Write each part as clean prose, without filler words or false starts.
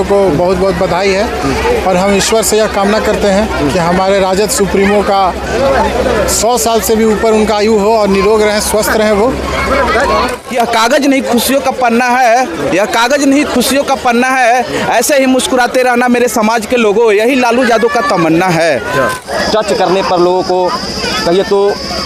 वासियों को बहुत बहुत बधाई है और हम ईश्वर से यह कामना करते हैं कि हमारे राजद सुप्रीमो का 100 साल से भी ऊपर उनका आयु हो और निरोग रहें, स्वस्थ रहें वो। यह कागज नहीं खुशियों का पन्ना है, यह कागज नहीं खुशियों का पन्ना है, ऐसे ही मुस्कुराते रहना मेरे समाज के लोगों, यही लालू यादव का तमन्ना है। टच करने पर लोगों को कहिए तो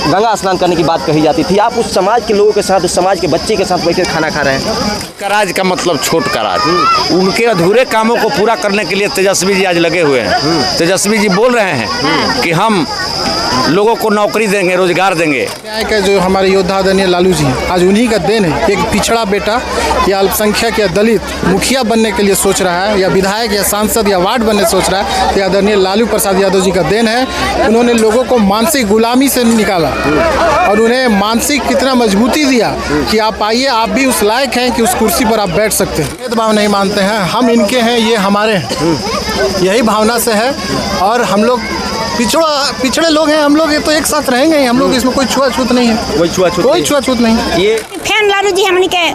गंगा स्नान करने की बात कही जाती थी, आप उस समाज के लोगों के साथ, उस समाज के बच्चे के साथ बैठकर खाना खा रहे हैं। कराज का मतलब छोट कराज, उनके अधूरे कामों को पूरा करने के लिए तेजस्वी जी आज लगे हुए हैं। तेजस्वी जी बोल रहे हैं कि हम लोगों को नौकरी देंगे, रोजगार देंगे। न्याय का जो हमारे योद्धा आदरणीय लालू जी आज उन्हीं का देन है। एक पिछड़ा बेटा या अल्पसंख्यक या दलित मुखिया बनने के लिए सोच रहा है, या विधायक या सांसद या वार्ड बनने सोच रहा है, तो आदरणीय लालू प्रसाद यादव जी का देन है। उन्होंने लोगों को मानसिक गुलामी से निकाला और उन्हें मानसिक कितना मजबूती दिया कि आप आइए, आप भी उस लायक हैं कि उस कुर्सी पर आप बैठ सकते हैं। भेदभाव नहीं मानते हैं, हम इनके हैं, ये हमारे हैं, यही भावना से है। और हम लोग पिछड़े लोग हैं, हम लोग ये तो एक साथ रहेंगे ही, हम लोग इसमें कोई छुआछूत नहीं है, कोई छुआछूत नहीं। ये फैन लालू जी हमनी के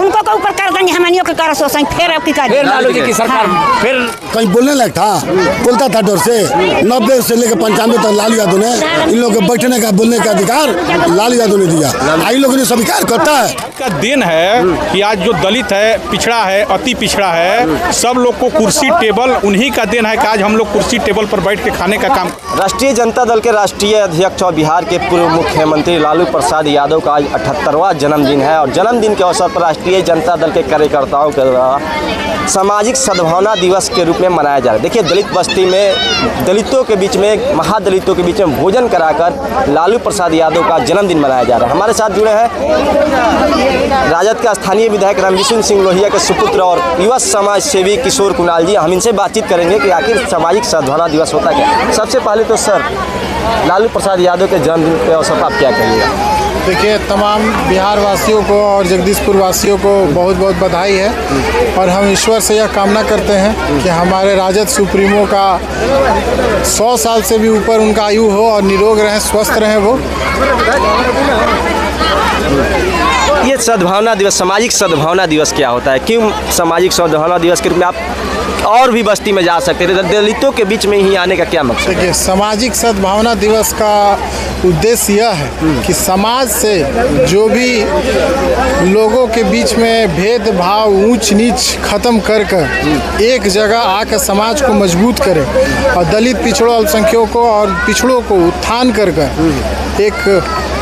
उनको के ऊपर कर देंगे, हमनियों के कर सोचें फिर अब की कर लालू जी की सरकार फिर कहीं बोलने लायक था, बोलता था डर से। 90 से लेकर 95 तक लालू यादव ने इन लोगों को बैठने का, बोलने का अधिकार लालू यादव ने दिया। इन लोगों ने स्वीकार करता है का दिन है कि आज जो दलित है, पिछड़ा है, अति पिछड़ा है, सब लोग को कुर्सी टेबल उन्हीं का दिन है कि आज हम लोग कुर्सी टेबल पर बैठ के खाने का काम। राष्ट्रीय जनता दल के राष्ट्रीय अध्यक्ष और बिहार के पूर्व मुख्यमंत्री लालू प्रसाद यादव का आज 78वां जन्मदिन है और जन्मदिन के अवसर पर राष्ट्रीय जनता दल के कार्यकर्ताओं के द्वारा सामाजिक सद्भावना दिवस के रूप में मनाया जा रहा है। देखिए, दलित बस्ती में दलितों के बीच में, महादलितों के बीच में भोजन कराकर लालू प्रसाद यादव का जन्मदिन मनाया जा रहा है। हमारे साथ जुड़े हैं राजद के स्थानीय विधायक रणबिशन सिंह लोहिया के सुपुत्र और युवा समाज सेवी किशोर कुणाल जी। हम इनसे बातचीत करेंगे कि आखिर सामाजिक सद्भावना दिवस होता क्या। सबसे पहले तो सर, लालू प्रसाद यादव के जन्मदिन के अवसर पर आप क्या कहिएगा? देखिए, तमाम बिहार वासियों को और जगदीशपुर वासियों को बहुत बहुत बधाई है और हम ईश्वर से यह कामना करते हैं कि हमारे राजद सुप्रीमो का 100 साल से भी ऊपर उनका आयु हो और निरोग रहें, स्वस्थ रहें वो। ये सद्भावना दिवस, सामाजिक सद्भावना दिवस क्या होता है? क्यों सामाजिक सद्भावना दिवस के रूप में आप और भी बस्ती में जा सकते थे, दलितों के बीच में ही आने का क्या मकसद? देखिए, सामाजिक सद्भावना दिवस का उद्देश्य यह है कि समाज से जो भी लोगों के बीच में भेदभाव, ऊंच नीच खत्म कर एक जगह आकर समाज को मजबूत करे और दलित, पिछड़ों, अल्पसंख्यकों और पिछड़ों को उत्थान कर एक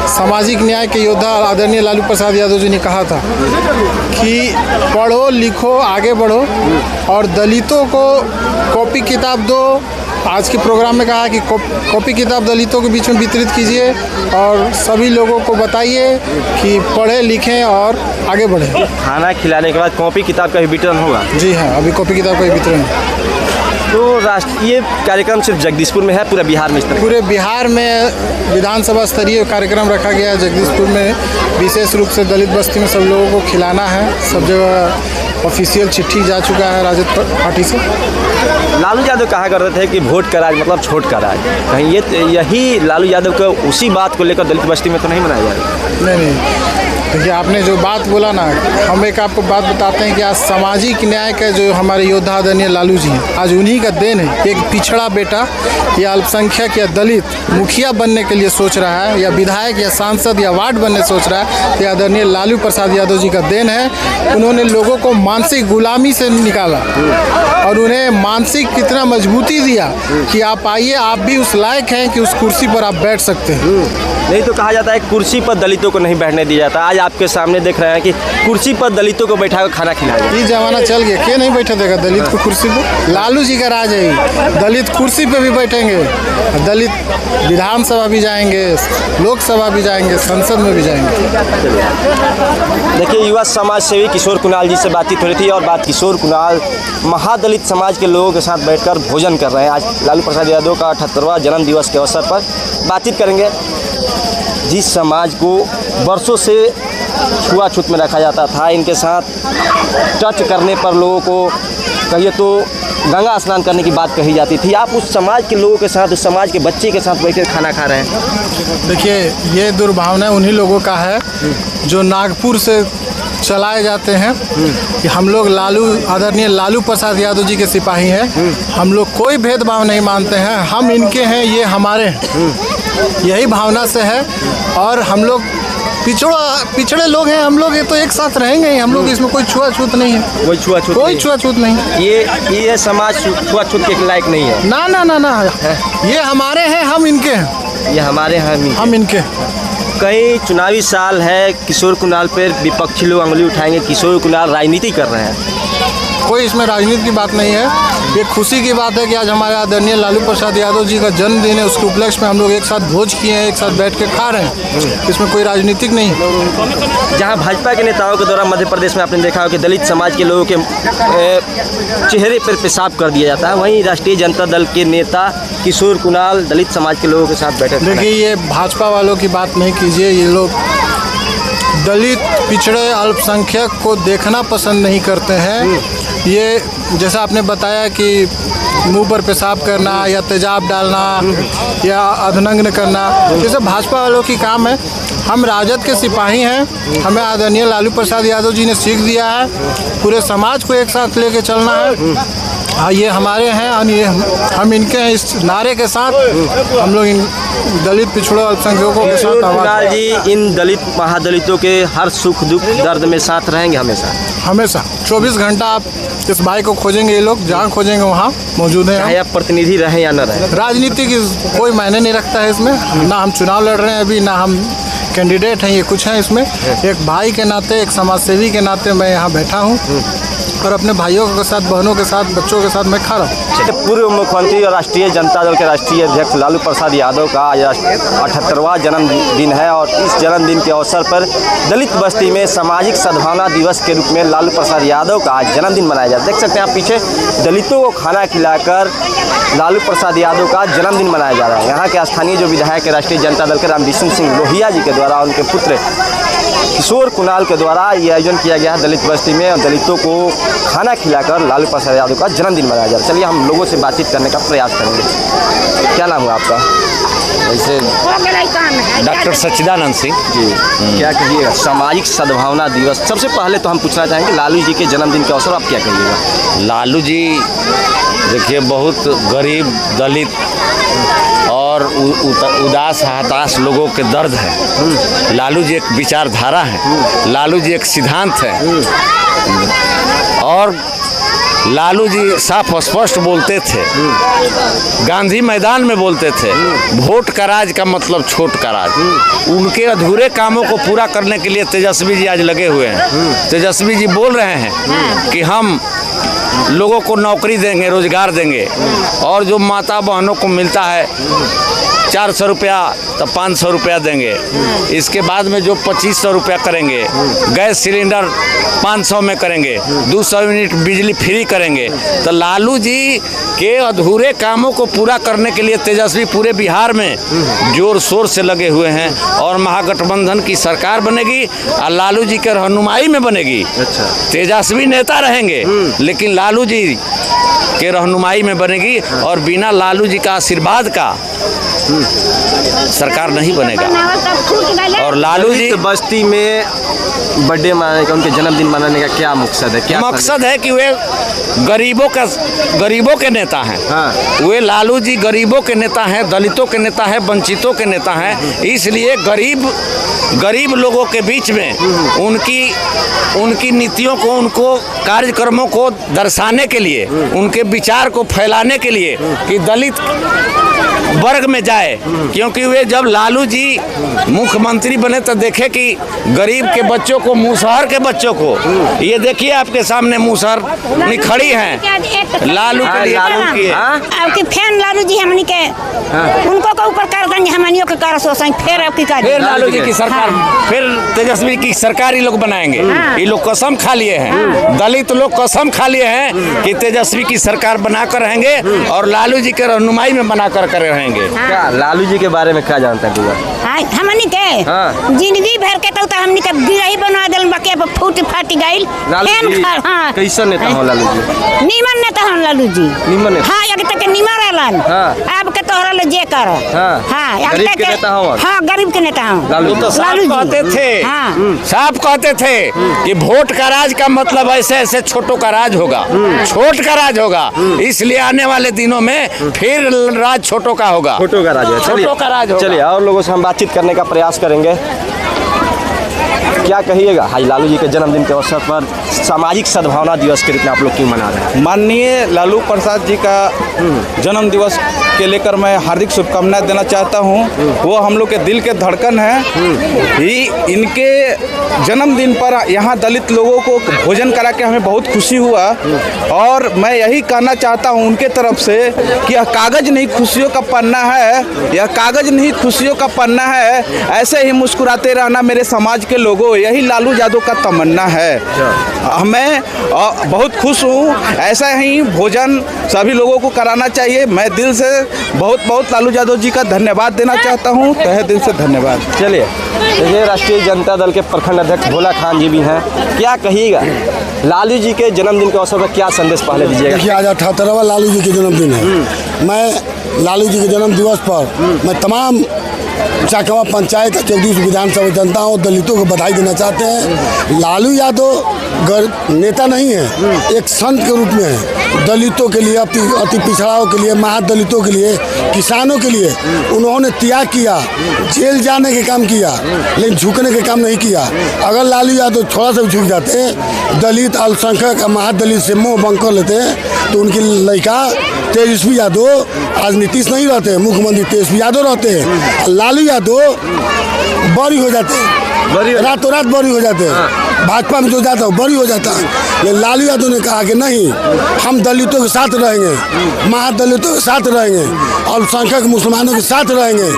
सामाजिक न्याय के योद्धा आदरणीय लालू प्रसाद यादव जी ने कहा था कि पढ़ो लिखो आगे बढ़ो और दलितों को कॉपी किताब दो। आज के प्रोग्राम में कहा कि कॉपी किताब दलितों के बीच में वितरित कीजिए और सभी लोगों को बताइए कि पढ़ें लिखें और आगे बढ़ें। खाना खिलाने के बाद कॉपी किताब का भी वितरण होगा? जी हाँ, अभी कॉपी किताब का भी वितरण है। तो राष्ट्रीय कार्यक्रम सिर्फ जगदीशपुर में है, पूरे बिहार में? पूरे बिहार में विधानसभा स्तरीय कार्यक्रम रखा गया है। जगदीशपुर में विशेष रूप से दलित बस्ती में सब लोगों को खिलाना है। सब जगह ऑफिशियल चिट्ठी जा चुका है राजद पार्टी से। लालू यादव कहा करते थे कि वोट का राज मतलब छोट का राज, कहीं यही लालू यादव को उसी बात को लेकर दलित बस्ती में तो नहीं मनाया जा रहा? नहीं, देखिए, आपने जो बात बोला ना, हम एक आपको बात बताते हैं कि आज सामाजिक न्याय का जो हमारे योद्धा आदरणीय लालू जी हैं, आज उन्हीं का देन है। एक पिछड़ा बेटा या अल्पसंख्यक या दलित मुखिया बनने के लिए सोच रहा है, या विधायक या सांसद या वार्ड बनने सोच रहा है, तो आदरणीय लालू प्रसाद यादव जी का देन है। उन्होंने लोगों को मानसिक गुलामी से निकाला और उन्हें मानसिक कितना मजबूती दिया कि आप आइए, आप भी उस लायक हैं कि उस कुर्सी पर आप बैठ सकते हैं। नहीं तो कहा जाता है कुर्सी पर दलितों को नहीं बैठने दिया जाता। आज आपके सामने देख रहे हैं कि कुर्सी पर दलितों को बैठा कर खाना खिलाया। ये जमाना चल गया, क्या नहीं बैठा देगा दलित को कुर्सी पे? लालू जी का राज है, दलित कुर्सी पे भी बैठेंगे, दलित विधानसभा भी जाएंगे, लोकसभा भी जाएंगे, संसद में भी जाएंगे। देखिए, युवा समाज सेवी किशोर कुणाल जी से बातचीत हो रही थी और बात किशोर कुणाल महादलित समाज के लोगों के साथ बैठकर भोजन कर रहे हैं। आज लालू प्रसाद यादव का 78वां जन्म दिवस के अवसर पर बातचीत करेंगे। जिस समाज को वर्षों से छुआछूत में रखा जाता था, इनके साथ टच करने पर लोगों को कहिए तो गंगा स्नान करने की बात कही जाती थी, आप उस समाज के लोगों के साथ, उस समाज के बच्चे के साथ बैठकर खाना खा रहे हैं। देखिए, ये दुर्भावना उन्हीं लोगों का है जो नागपुर से चलाए जाते हैं कि हम लोग आदरणीय लालू प्रसाद यादव जी के सिपाही हैं। हम लोग कोई भेदभाव नहीं मानते हैं, हम इनके हैं, ये हमारे हैं, यही भावना से है। और हम लोग पिछड़े लोग हैं, हम लोग ये तो एक साथ रहेंगे ही, हम लोग इसमें कोई छुआछूत नहीं है, कोई छुआछूत नहीं। ये समाज छुआछूत के लायक नहीं है। ना ना ना ना, ये हमारे हैं, हम इनके हैं, ये हमारे हम इनके। कई चुनावी साल है, किशोर कुणाल पर विपक्षी लोग उंगली उठाएंगे, किशोर कुणाल राजनीति कर रहे हैं। कोई इसमें राजनीति की बात नहीं है, ये खुशी की बात है कि आज हमारे आदरणीय लालू प्रसाद यादव जी का जन्मदिन है। उसके उपलक्ष्य में हम लोग एक साथ भोज किए हैं, एक साथ बैठ के खा रहे हैं, इसमें कोई राजनीतिक नहीं है। जहां भाजपा के नेताओं के द्वारा मध्य प्रदेश में आपने देखा हो कि दलित समाज के लोगों के चेहरे पर पेशाब कर दिया जाता है, वहीं राष्ट्रीय जनता दल के नेता किशोर कुणाल दलित समाज के लोगों के साथ बैठे। देखिए, ये भाजपा वालों की बात नहीं कीजिए, ये लोग दलित, पिछड़े, अल्पसंख्यक को देखना पसंद नहीं करते हैं। ये जैसा आपने बताया कि मुंह पर पेशाब करना या तेजाब डालना या अधनग्न करना, ये सब भाजपा वालों की काम है। हम राजद के सिपाही हैं, हमें आदरणीय लालू प्रसाद यादव जी ने सीख दिया है, पूरे समाज को एक साथ लेके चलना है। हाँ, ये हमारे हैं और ये हम इनके हैं। इस नारे के साथ हम लोग इन दलित, पिछड़ों, अल्पसंख्यकों के साथ कुणाल जी इन दलित महादलितों के हर सुख दुख दर्द में साथ रहेंगे हमेशा 24 घंटा। आप इस भाई को खोजेंगे, ये लोग जहाँ खोजेंगे वहाँ मौजूद हैं। चाहे आप प्रतिनिधि रहे या न रहे, राजनीति की कोई मायने नहीं रखता है इसमें। ना हम चुनाव लड़ रहे हैं अभी, ना हम कैंडिडेट हैं, ये कुछ हैं इसमें। एक भाई के नाते, एक समाजसेवी के नाते मैं यहाँ बैठा हूँ और अपने भाइयों के साथ, बहनों के साथ, बच्चों के साथ मैं खा रहा हूँ। पूर्व मुख्यमंत्री और राष्ट्रीय जनता दल के राष्ट्रीय अध्यक्ष लालू प्रसाद यादव का आज 78वां जन्मदिन है और इस जन्मदिन के अवसर पर दलित बस्ती में सामाजिक सद्भावना दिवस के रूप में लालू प्रसाद यादव का आज जन्मदिन मनाया जाता है। देख सकते हैं आप पीछे, दलितों को खाना खिलाकर लालू प्रसाद यादव का जन्मदिन मनाया जा रहा है। यहाँ के स्थानीय जो विधायक है राष्ट्रीय जनता दल के रामविष्णु सिंह लोहिया जी के द्वारा, उनके पुत्र किशोर कुणाल के द्वारा ये आयोजन किया गया है दलित बस्ती में, और दलितों को खाना खिलाकर लालू प्रसाद यादव का जन्मदिन मनाया जा रहा है। चलिए हम लोगों से बातचीत करने का प्रयास करेंगे। क्या नाम है आपका? वैसे डॉक्टर सच्चिदानंद सिंह जी। क्या कहिएगा सामाजिक सद्भावना दिवस? सबसे पहले तो हम पूछना चाहेंगे लालू जी के जन्मदिन के अवसर आप क्या कहिएगा? लालू जी देखिए, बहुत गरीब, दलित और उदास हताश लोगों के दर्द है। लालू जी एक विचारधारा है, लालू जी एक सिद्धांत है और लालू जी साफ स्पष्ट बोलते थे, गांधी मैदान में बोलते थे, वोट का राज का मतलब छोट का राज। उनके अधूरे कामों को पूरा करने के लिए तेजस्वी जी आज लगे हुए हैं। तेजस्वी जी बोल रहे हैं कि हम लोगों को नौकरी देंगे, रोजगार देंगे, और जो माता बहनों को मिलता है 400 रुपया तो 500 रुपया देंगे। इसके बाद में जो 2500 रुपया करेंगे, गैस सिलेंडर 500 में करेंगे, 200 यूनिट बिजली फ्री करेंगे। तो लालू जी के अधूरे कामों को पूरा करने के लिए तेजस्वी पूरे बिहार में जोर शोर से लगे हुए हैं और महागठबंधन की सरकार बनेगी और लालू जी के रहनुमाई में बनेगी। अच्छा। तेजस्वी नेता रहेंगे लेकिन लालू जी के रहनुमाई में बनेगी और बिना लालू जी का आशीर्वाद का सरकार नहीं बनेगा। और लालू जी बस्ती में बर्थडे मनाने का, उनके जन्मदिन मनाने का क्या मकसद है? क्या मकसद है कि वे गरीबों के नेता हैं। हाँ। वे लालू जी गरीबों के नेता हैं, दलितों के नेता हैं, वंचितों के नेता हैं। इसलिए गरीब लोगों के बीच में उनकी नीतियों को, उनको कार्यक्रमों को दर्शाने के लिए, उनके विचार को फैलाने के लिए कि दलित वर्ग में जाए। क्योंकि वे जब लालू जी मुख्यमंत्री बने तो देखे कि गरीब के बच्चों को, मुसहर के बच्चों को, ये देखिए आपके सामने मुसहर खड़ी हैं लालू के लिए। आपकी फैन लालू जी हमनी के उनको को ऊपर कर देंगे, हमनियों के कर सोचें फिर लालू जी की सरकार, फिर तेजस्वी की सरकार ये लोग बनाएंगे। ये लोग कसम खा लिए हैं, दलित लोग कसम खा लिए हैं कि तेजस्वी की सरकार बनाकर रहेंगे और लालू जी के रहनुमाई में बनाकर रहेंगे। क्या लालू जी के बारे में क्या जानते हैं पूरा? हमनी के जिंदगी भर के तो हमनी के बिरही बना देल, बाकी फूट फाटी गइल। कैसा नेता हो लालू जी? नीमन नेता हो लालू जी। नीमन नेता? हाँ, एक तक नीमन रहलन। अब के तोहरा ले जे कर। हाँ, गरीब के नेता हवन। हाँ, गरीब के नेता हवन। लालू तो साफ कहते थे, हाँ। साफ कहते थे कि वोट का राज का मतलब ऐसे ऐसे छोटों का राज होगा, छोट का राज होगा, इसलिए आने वाले दिनों में फिर राज छोटों का होगा, छोटों का राज है। छोटों का राज होगा। चलिए और लोगों से हम बातचीत करने का प्रयास करेंगे। क्या कहिएगा हाजी लालू जी के जन्मदिन के अवसर पर सामाजिक सद्भावना दिवस के रूप में आप लोग क्यों मना रहे हैं? माननीय लालू प्रसाद जी का जन्म दिवस के लेकर मैं हार्दिक शुभकामनाएं देना चाहता हूं। वो हम लोग के दिल के धड़कन हैं। ही इनके जन्मदिन पर यहाँ दलित लोगों को भोजन करा के हमें बहुत खुशी हुआ और मैं यही कहना चाहता हूं उनके तरफ से कि यह कागज़ नहीं खुशियों का पन्ना है, यह कागज़ नहीं खुशियों का पन्ना है। ऐसे ही मुस्कुराते रहना मेरे समाज के लोगों, यही लालू यादव का तमन्ना है। मैं बहुत खुश हूँ। ऐसा ही भोजन सभी लोगों को कराना चाहिए। मैं दिल से बहुत बहुत लालू यादव जी का धन्यवाद देना चाहता हूँ, तहे दिल से धन्यवाद। चलिए देखिए राष्ट्रीय जनता दल के प्रखंड अध्यक्ष भोला खान जी भी हैं। क्या कहिएगा लालू जी के जन्मदिन के अवसर पर क्या संदेश पहले दीजिएगा? देखिए आज 78वां लालू जी के जन्मदिन है। मैं लालू जी के जन्म दिवस पर मैं तमाम चाकवा पंचायत चौधरी विधानसभा जनता और दलितों को बधाई देना चाहते हैं। लालू यादव नेता नहीं है, एक संत के रूप में है। दलितों के लिए, अति पिछड़ाओं के लिए, महादलितों के लिए, किसानों के लिए उन्होंने त्याग किया, जेल जाने के काम किया, लेकिन झुकने के काम नहीं किया। अगर लालू यादव थोड़ा सा झुक जाते, दलित अल्पसंख्यक महादलित से मुँह बंद कर लेते तो उनकी लड़का तेजस्वी यादव आज नीतीश नहीं रहते, मुख्यमंत्री तेजस्वी यादव रहते। लालू यादव बरी हो जाते, रातों रात बरी हो जाते। भाजपा में जो जाता है बरी हो जाता है। लेकिन लालू यादव ने कहा कि नहीं, हम दलितों के साथ रहेंगे, महादलितों के साथ रहेंगे, अल्पसंख्यक मुसलमानों के साथ रहेंगे,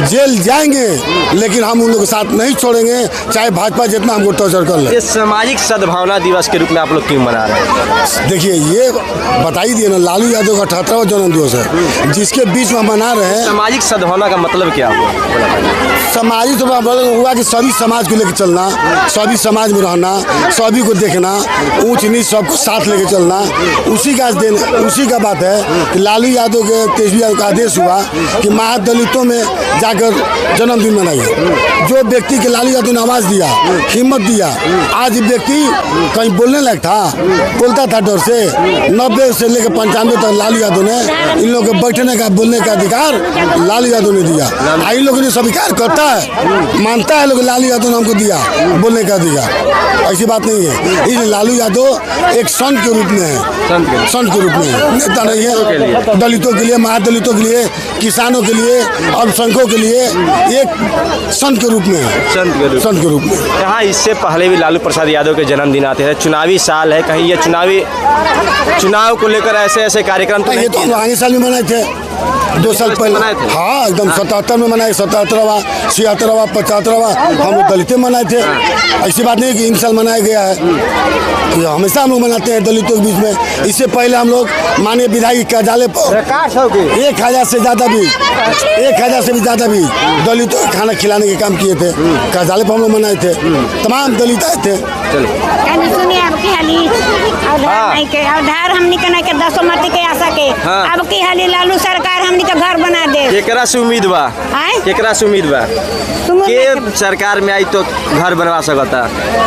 जेल जाएंगे लेकिन हम उन लोगों के साथ नहीं छोड़ेंगे, चाहे भाजपा जितना हमको टॉर्चर कर ले। ये सामाजिक सद्भावना दिवस के रूप में आप लोग क्यों मना रहे हैं? देखिए ये बताई दिए ना, लालू यादव का 78वां जन्म दिवस है, जिसके बीच में मना रहे हैं। सामाजिक सद्भावना का मतलब क्या हुआ? सामाजिक सद्भावना हुआ कि सभी समाज को लेकर चलना, सभी समाज में रहना, सभी को देखना, ऊंच नीच सबको साथ लेके चलना, उसी का बात है कि लालू यादव के तेजस्वी यादव का आदेश हुआ कि महादलितों में जाकर जन्मदिन मनाइए। जो व्यक्ति के लालू यादव ने आवाज़ दिया, हिम्मत दिया, आज व्यक्ति कहीं बोलने लायक था, बोलता था डर से। 90 से लेकर 95 तक लालू यादव ने इन लोगों के बैठने का, बोलने का अधिकार लालू यादव ने दिया। इन लोगों ने स्वीकार करता है, मानता है लोग लालू यादव ने हमको दिया बोलने का अधिकार, ऐसी बात नहीं है। इसलिए लालू यादव एक संत के रूप में है, संत के रूप में है, नेता नहीं है। दलितों के लिए, महादलितों के लिए, किसानों के लिए, अल्पसंख्यकों के लिए एक संत के रूप में है, संत के रूप में। कहाँ इससे पहले भी लालू प्रसाद यादव के जन्मदिन आते हैं, चुनावी साल है, कहीं ये चुनाव को लेकर ऐसे कार्यक्रम तो ये तो हम आगे साल में मनाए थे, 2 साल पहले। हाँ एकदम 77 में मनाए, 77वां, 76वां, 75वां हम लोग दलितें मनाए थे। ऐसी बात नहीं कि इन साल मनाया गया है, हमेशा हम लोग मनाते हैं दलितों के बीच में। इससे पहले हम लोग माननीय विधायक काजाले पर 1000 से ज़्यादा भी, 1000 से भी ज़्यादा भी दलितों को खाना खिलाने के काम किए थे। काजाले पर हम लोग मनाए थे, तमाम दलित आए थे। सुनिए आपकी हाली उधार हमनी के नहीं के 10 मत के आशा के अब की हाली लालू सरकार हमनी के घर बना दे। केकरा से उम्मीद बा? केकरा से उम्मीद बा के सरकार में आई तो घर बनवा सकता?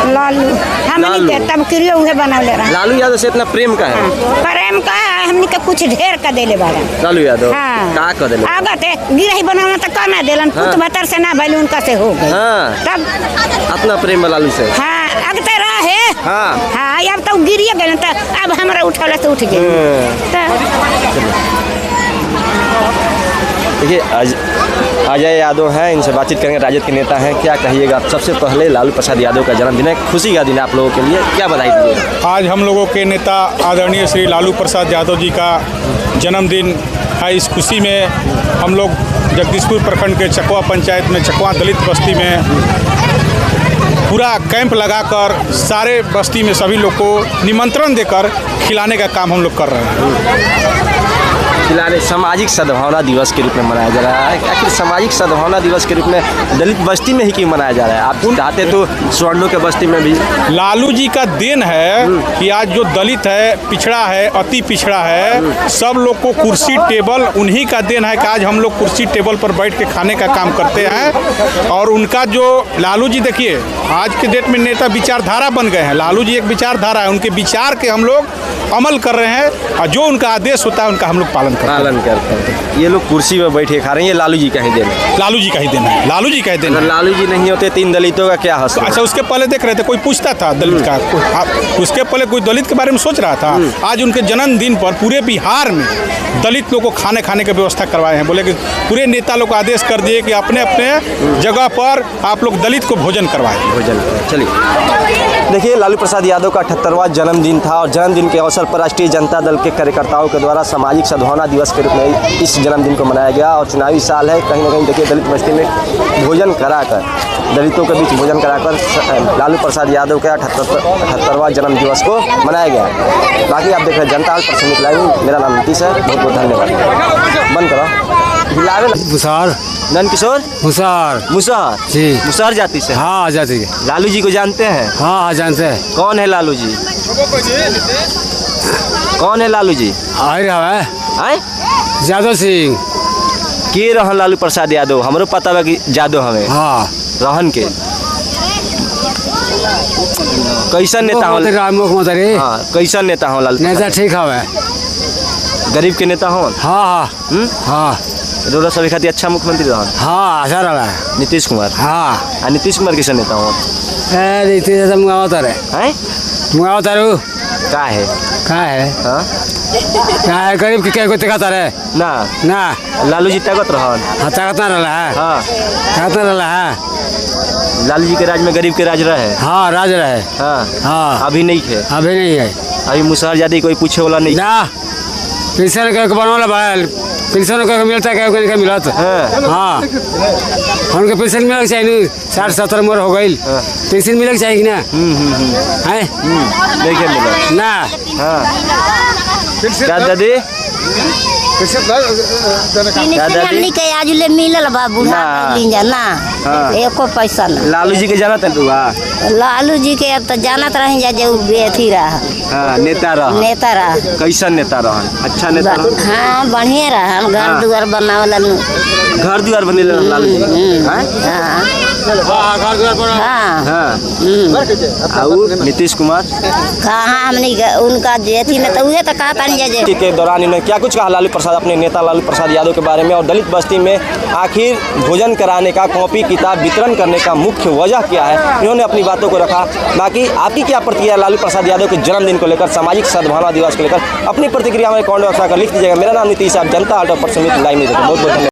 लालू हमनी के तब क्रियो उहे बनावले रहा। लालू यादव से इतना प्रेम का है? प्रेम का है, हमनी के कुछ ढेर का देले बारे लालू यादव। हाँ। का कर देले? आगत गिरही बनावना त का ना देलन, पुत भतर से ना भइल उनका से हो गई। हाँ। तब अपना प्रेम लालू से। हाँ अगते रहे। हाँ हाँ अब तो गिरिए गए त अब हमरा उठौला से उठ गए। देखिए अजय यादव हैं, इनसे बातचीत करेंगे, राजद के नेता हैं। क्या कहिएगा? सबसे पहले लालू प्रसाद यादव का जन्मदिन है, खुशी का दिन है आप लोगों के लिए, क्या बधाई दीजिएगा? आज हम लोगों के नेता आदरणीय श्री लालू प्रसाद यादव जी का जन्मदिन है। इस खुशी में हम लोग जगदीशपुर प्रखंड के चकवा पंचायत में, चकवा दलित बस्ती में पूरा कैंप लगाकर सारे बस्ती में सभी लोग को निमंत्रण देकर खिलाने का काम हम लोग कर रहे हैं। खिलाने सामाजिक सद्भावना दिवस के रूप में मनाया जा रहा है। आखिर सामाजिक सद्भावना दिवस के रूप में दलित बस्ती में ही क्यों मनाया जा रहा है? आप चाहते तो स्वर्णों के बस्ती में भी। लालू जी का देन है कि आज जो दलित है, पिछड़ा है, अति पिछड़ा है, सब लोग को कुर्सी टेबल उन्हीं का देन है कि आज हम लोग कुर्सी टेबल पर बैठ के खाने का काम करते हैं। और उनका जो लालू जी देखिए आज के डेट में नेता विचारधारा बन गए हैं। लालू जी एक विचारधारा है, उनके विचार के हम लोग अमल कर रहे हैं और जो उनका आदेश होता है उनका हम लोग पालन करते हैं। ये लोग कुर्सी में बैठे खा रहे हैं, ये लालू जी का ही देन है। लालू जी का ही देन है, लालू जी का ही देन है। लालू जी नहीं होते 3 दलितों का क्या हश्र? अच्छा, उसके पहले देख रहे थे कोई पूछता था दलित का, उसके पहले कोई दलित के बारे में सोच रहा था? आज उनके जन्मदिन पर पूरे बिहार में दलित लोग को खाने की व्यवस्था करवाए हैं। बोले कि पूरे नेता लोग को आदेश कर दिए कि अपने अपने जगह पर आप लोग दलित को भोजन करवाएं। चलिए देखिए, लालू प्रसाद यादव का 78वां जन्मदिन था और जन्मदिन के अवसर पर राष्ट्रीय जनता दल के कार्यकर्ताओं के द्वारा सामाजिक सद्भावना दिवस के रूप में इस जन्मदिन को मनाया गया। और चुनावी साल है, कहीं ना कहीं देखिए दलित बस्ती में भोजन कराकर, दलितों के बीच भोजन कराकर लालू प्रसाद यादव के 78वां जन्म दिवस को मनाया गया। बाकी आप देख रहे हैं जनता हाल पर निकला। मेरा नाम नीतीश है, बहुत बहुत धन्यवाद। बंद करो। मुसार नंद किशोर मुसार जी, मुसार जाति से। हाँ जाति है। लालू जी को जानते हैं? हाँ जानते हैं। कौन है लालू जी? कौन है लालू जी? आई रहा है आए यादव सिंह के रहन लालू प्रसाद यादव। हमरो पता बा कि यादव हमें। हाँ रहन के कैसन नेता हो? मुख्यमंत्री। हाँ, कैसन नेता हो लालू? नेता ठीक है, गरीब के नेता हो। हाँ हाँ रोड़ा सभी खातिर अच्छा मुख्यमंत्री रहन। हाँ अच्छा रहा है नीतीश कुमार। हाँ नीतीश कुमार कैसन नेता हो? नीतीश मुआव तारे मुआव तारू का है हाँ? क्या है गरीब के क्या दिखाता रहे ना ना लालू जी ताकत रहन। हाँ ताकत ना रहा है। हाँ ताकत ना रहा है। लालू जी के राज में गरीब के राज रहे। हाँ राज रहे। हाँ हाँ अभी नहीं है। अभी नहीं है। अभी मुसहर जाति कोई पूछे वाला नहीं ना। पेंशन बनवाला भाई, पेंशन मिलता है क्या मिलत? हाँ उनके पेंशन मिलना चाहिए। 60-70 उम्र हो गई, पेंशन मिलना चाहिए ना? है नहीं मिला ना। हाँ क्या दादी? हमनी के आज ले मिलल बा बुढ़ा ना एको पैसा ना। लालू जी के जानत है? लालू जी के अब तो जानत रही जा जो अथी रहा। हाँ नेता रहा। कैसन नेता रहन? अच्छा नेता रहन। हाँ बढ़िया रहा। घर दुआर बनावला। घर दुआर बने लालू जी। हाँ नीतीश कुमार कहाँ हमने उनका जेथी में तो उहे तो कहा था के दौरान इन्होंने क्या कुछ कहा लालू प्रसाद अपने नेता लालू प्रसाद यादव के बारे में और दलित बस्ती में आखिर भोजन कराने का, कॉपी किताब वितरण करने का मुख्य वजह क्या है, इन्होंने अपनी बातों को रखा। बाकी आपकी क्या प्रतिक्रिया लालू प्रसाद यादव के जन्मदिन को लेकर, सामाजिक सद्भावना दिवस को लेकर? अपनी प्रतिक्रिया में कमेंट बॉक्स में लिख दीजिएगा। मेरा नाम नीतीश, आप जनता हाल पर लाइव में देखो। बहुत बहुत धन्यवाद।